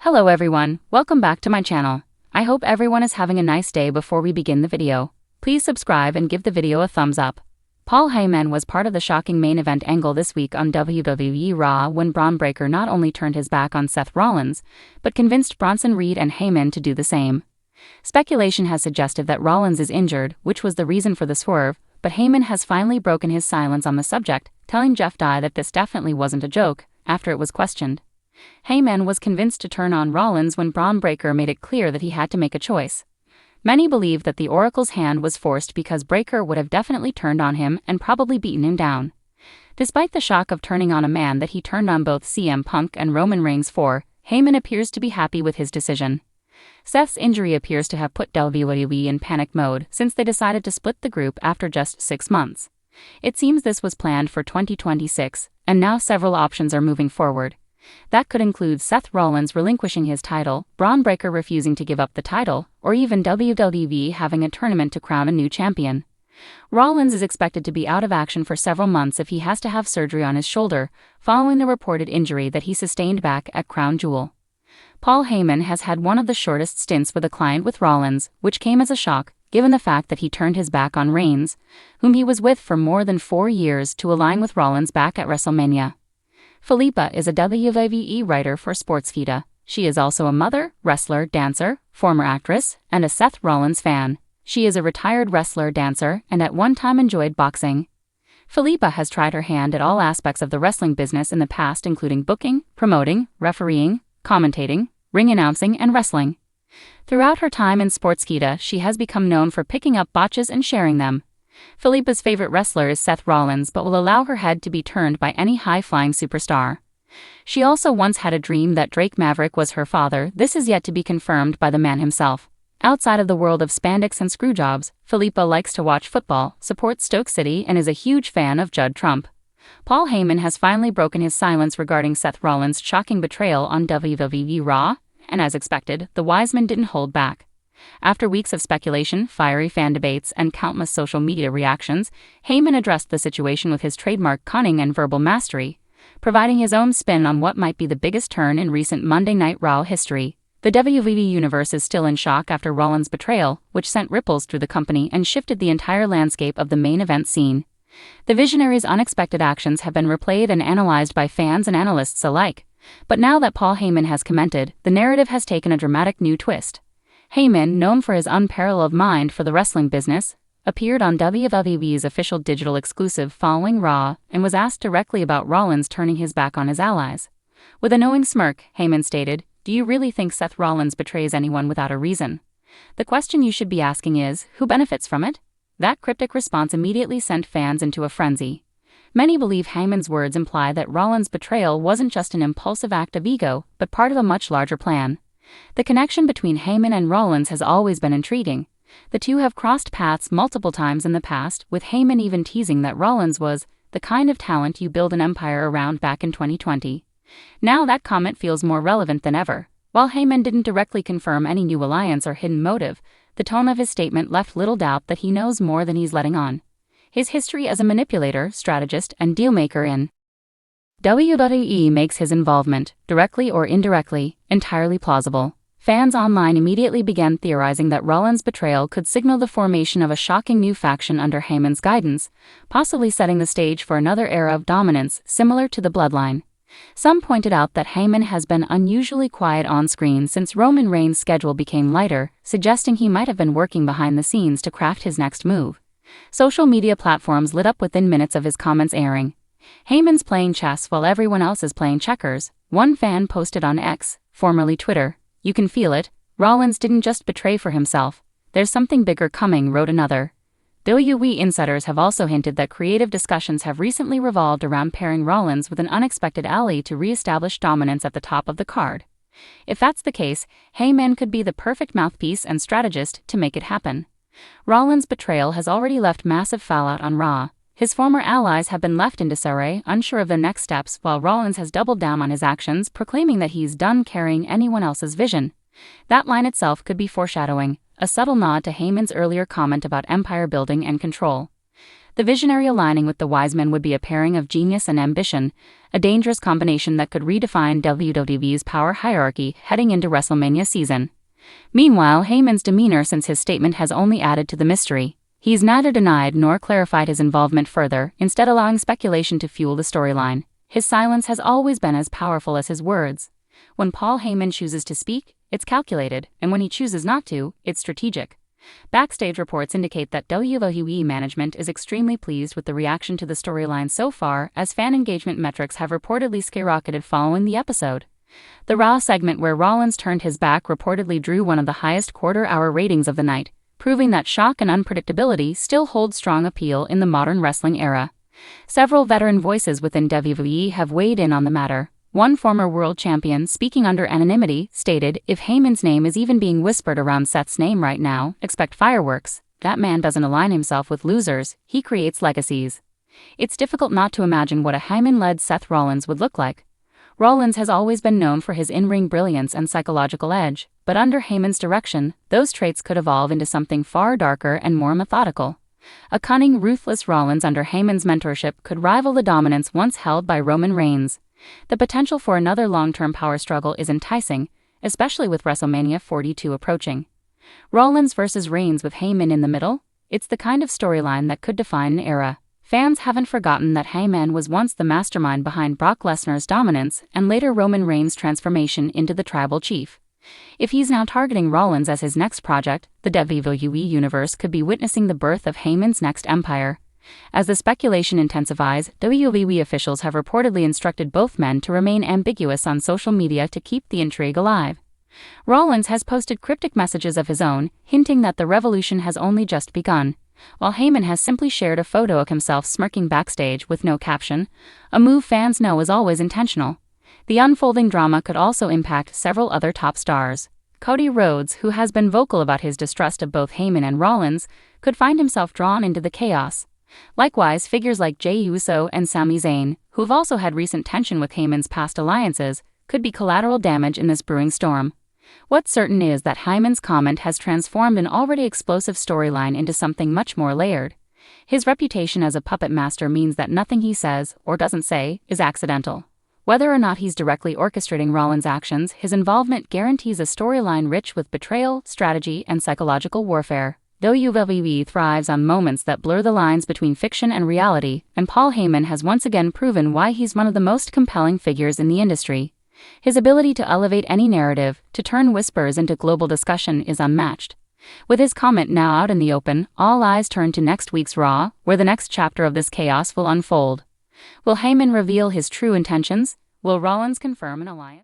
Hello everyone, welcome back to my channel. I hope everyone is having a nice day. Before we begin the video, please subscribe and give the video a thumbs up. Paul Heyman was part of the shocking main event angle this week on WWE Raw when Braun Breaker not only turned his back on Seth Rollins, but convinced Bronson Reed and Heyman to do the same. Speculation has suggested that Rollins is injured, which was the reason for the swerve, but Heyman has finally broken his silence on the subject, telling Jeff Dye that this definitely wasn't a joke, after it was questioned. Heyman was convinced to turn on Rollins when Braun Breaker made it clear that he had to make a choice. Many believe that the Oracle's hand was forced because Breaker would have definitely turned on him and probably beaten him down. Despite the shock of turning on a man that he turned on both CM Punk and Roman Reigns for, Heyman appears to be happy with his decision. Seth's injury appears to have put WWE in panic mode since they decided to split the group after just 6 months. It seems this was planned for 2026, and now several options are moving forward. That could include Seth Rollins relinquishing his title, Braun Breaker refusing to give up the title, or even WWE having a tournament to crown a new champion. Rollins is expected to be out of action for several months if he has to have surgery on his shoulder, following the reported injury that he sustained back at Crown Jewel. Paul Heyman has had one of the shortest stints with a client with Rollins, which came as a shock, given the fact that he turned his back on Reigns, whom he was with for more than 4 years, to align with Rollins back at WrestleMania. Philippa is a WWE writer for Sportskeeda. She is also a mother, wrestler, dancer, former actress, and a Seth Rollins fan. She is a retired wrestler, dancer, and at one time enjoyed boxing. Philippa has tried her hand at all aspects of the wrestling business in the past, including booking, promoting, refereeing, commentating, ring announcing, and wrestling. Throughout her time in Sportskeeda, she has become known for picking up botches and sharing them. Philippa's favorite wrestler is Seth Rollins, but will allow her head to be turned by any high-flying superstar. She also once had a dream that Drake Maverick was her father. This is yet to be confirmed by the man himself. Outside of the world of spandex and screwjobs, Philippa likes to watch football, supports Stoke City, and is a huge fan of Judd Trump. Paul Heyman has finally broken his silence regarding Seth Rollins' shocking betrayal on WWE Raw, and as expected, the wise man didn't hold back. After weeks of speculation, fiery fan debates, and countless social media reactions, Heyman addressed the situation with his trademark cunning and verbal mastery, providing his own spin on what might be the biggest turn in recent Monday Night Raw history. The WWE universe is still in shock after Rollins' betrayal, which sent ripples through the company and shifted the entire landscape of the main event scene. The Visionary's unexpected actions have been replayed and analyzed by fans and analysts alike, but now that Paul Heyman has commented, the narrative has taken a dramatic new twist. Heyman, known for his unparalleled mind for the wrestling business, appeared on WWE's official digital exclusive following Raw and was asked directly about Rollins turning his back on his allies. With a knowing smirk, Heyman stated, "Do you really think Seth Rollins betrays anyone without a reason? The question you should be asking is, who benefits from it?" That cryptic response immediately sent fans into a frenzy. Many believe Heyman's words imply that Rollins' betrayal wasn't just an impulsive act of ego, but part of a much larger plan. The connection between Heyman and Rollins has always been intriguing. The two have crossed paths multiple times in the past, with Heyman even teasing that Rollins was the kind of talent you build an empire around back in 2020. Now that comment feels more relevant than ever. While Heyman didn't directly confirm any new alliance or hidden motive, the tone of his statement left little doubt that he knows more than he's letting on. His history as a manipulator, strategist, and dealmaker in WWE makes his involvement, directly or indirectly, entirely plausible. Fans online immediately began theorizing that Rollins' betrayal could signal the formation of a shocking new faction under Heyman's guidance, possibly setting the stage for another era of dominance similar to the Bloodline. Some pointed out that Heyman has been unusually quiet on screen since Roman Reigns' schedule became lighter, suggesting he might have been working behind the scenes to craft his next move. Social media platforms lit up within minutes of his comments airing. "Heyman's playing chess while everyone else is playing checkers," one fan posted on X, formerly Twitter. "You can feel it. Rollins didn't just betray for himself. There's something bigger coming," wrote another. WWE insiders have also hinted that creative discussions have recently revolved around pairing Rollins with an unexpected ally to re-establish dominance at the top of the card. If that's the case, Heyman could be the perfect mouthpiece and strategist to make it happen. Rollins' betrayal has already left massive fallout on Raw. His former allies have been left in disarray, unsure of their next steps, while Rollins has doubled down on his actions, proclaiming that he's done carrying anyone else's vision. That line itself could be foreshadowing, a subtle nod to Heyman's earlier comment about empire building and control. The visionary aligning with the wise men would be a pairing of genius and ambition, a dangerous combination that could redefine WWE's power hierarchy heading into WrestleMania season. Meanwhile, Heyman's demeanor since his statement has only added to the mystery. He's neither denied nor clarified his involvement further, instead allowing speculation to fuel the storyline. His silence has always been as powerful as his words. When Paul Heyman chooses to speak, it's calculated, and when he chooses not to, it's strategic. Backstage reports indicate that WWE management is extremely pleased with the reaction to the storyline so far, as fan engagement metrics have reportedly skyrocketed following the episode. The Raw segment where Rollins turned his back reportedly drew one of the highest quarter-hour ratings of the night, proving that shock and unpredictability still hold strong appeal in the modern wrestling era. Several veteran voices within WWE have weighed in on the matter. One former world champion, speaking under anonymity, stated, "If Heyman's name is even being whispered around Seth's name right now, expect fireworks. That man doesn't align himself with losers, he creates legacies." It's difficult not to imagine what a Heyman-led Seth Rollins would look like. Rollins has always been known for his in-ring brilliance and psychological edge, but under Heyman's direction, those traits could evolve into something far darker and more methodical. A cunning, ruthless Rollins under Heyman's mentorship could rival the dominance once held by Roman Reigns. The potential for another long-term power struggle is enticing, especially with WrestleMania 42 approaching. Rollins versus Reigns with Heyman in the middle? It's the kind of storyline that could define an era. Fans haven't forgotten that Heyman was once the mastermind behind Brock Lesnar's dominance and later Roman Reigns' transformation into the tribal chief. If he's now targeting Rollins as his next project, the WWE Universe could be witnessing the birth of Heyman's next empire. As the speculation intensifies, WWE officials have reportedly instructed both men to remain ambiguous on social media to keep the intrigue alive. Rollins has posted cryptic messages of his own, hinting that the revolution has only just begun, while Heyman has simply shared a photo of himself smirking backstage with no caption, a move fans know is always intentional. The unfolding drama could also impact several other top stars. Cody Rhodes, who has been vocal about his distrust of both Heyman and Rollins, could find himself drawn into the chaos. Likewise, figures like Jey Uso and Sami Zayn, who've also had recent tension with Heyman's past alliances, could be collateral damage in this brewing storm. What's certain is that Heyman's comment has transformed an already explosive storyline into something much more layered. His reputation as a puppet master means that nothing he says, or doesn't say, is accidental. Whether or not he's directly orchestrating Rollins' actions, his involvement guarantees a storyline rich with betrayal, strategy, and psychological warfare. WWE thrives on moments that blur the lines between fiction and reality, and Paul Heyman has once again proven why he's one of the most compelling figures in the industry. His ability to elevate any narrative, to turn whispers into global discussion, is unmatched. With his comment now out in the open, all eyes turn to next week's Raw, where the next chapter of this chaos will unfold. Will Heyman reveal his true intentions? Will Rollins confirm an alliance?